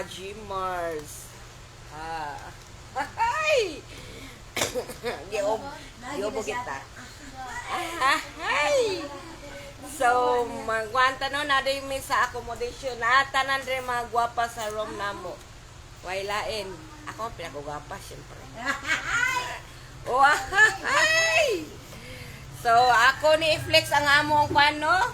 mga gymmers. Ay! Giobo kita. Ay! So, magwanta no, na rin mi sa accommodation. Tanan rin mga gwapa sa room na mo. Wailain. Ako ang pinakagwapa, syempre. Oh, ay! So, ako ni i-flex ang among kwano.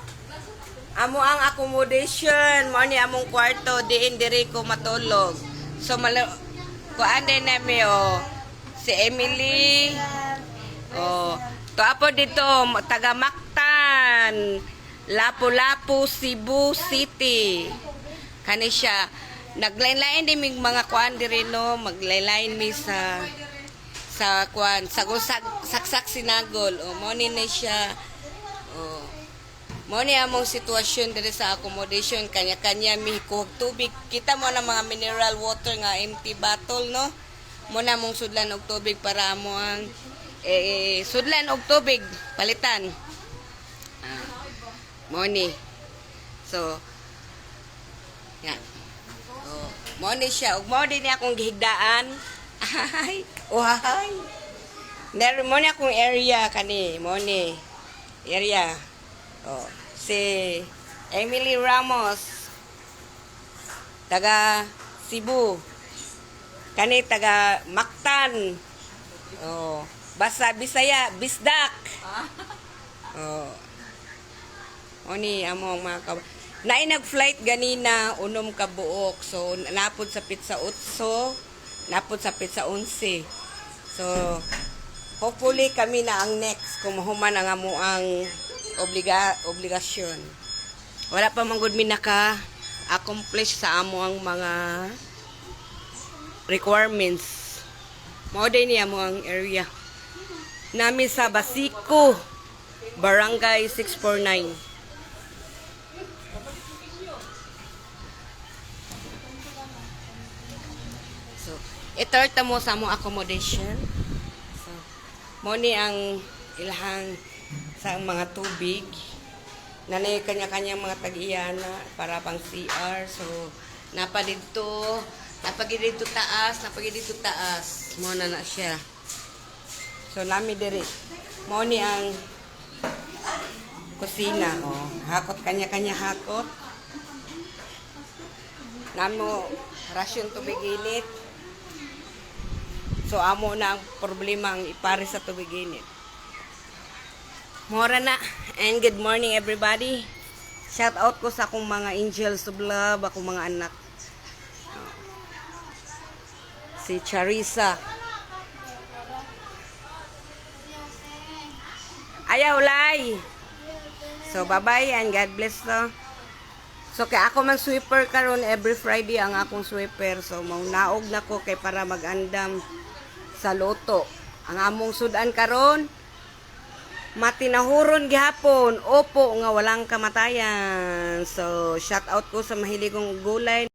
Amo ang accommodation. Mo ni among kwarto. Diin diri ko matulog. So, kuan din namin, si Emily. To apo dito, taga Mactan, Lapu-Lapu, Cebu City. Kani siya. Naglain-lain din mga kuan diri no, maglain-lain mi sa kuan, saksak sinagol. Mo ni na siya. Mo ni among sitwasyon diri sa accommodation, kanya-kanya mi kuhog tubig. Kita mo na mga mineral water nga empty bottle no. Mo na mong sudlan og tubig para amo ang sudlan og tubig palitan. Mo ni. So yan. Mo ni siya ug mo din akong gihigdaan. Ay, uhay. Mo ni akong area kani, mo ni area. Si Emily Ramos, taga Cebu. Kani taga Mactan. Basta Bisaya, Bisdak. Oni among mga naay nag-flight ganina unom ka buok. So napod sa pizza 8, napod sa pizza 11. So hopefully kami na ang next kung mahuman ang amuang obligasyon. Wala pa man gud mi naka-accomplish sa amo ang mga requirements. Mao din niya mo ang area. Nami sa Basico, Barangay 649. So, ito mo sa among accommodation. So, mo ni ang ilahang sa mga tubig. Nanay kanya-kanya mga tag-iyana para pang CR. So, napadito taas. Mo na siya. So, nami diri. Mo ni ang kusina. Hakot kanya-kanya hakot. Namo rasyon tubig init. So, amo na ang problema ang ipare sa tubig init. Mora na. And good morning everybody. Shout out ko sa akong mga angels of love, akong mga anak. Si Charissa. Ayaw lay. So bye-bye and God bless to. So kay ako man sweeper karon every Friday ang akong sweeper. So maunaog na ko kay para magandam sa loto. Ang among sudan karon matinahuron gihapon. Opo nga walang kamatayan. So shout out ko sa mahilig kong gulay.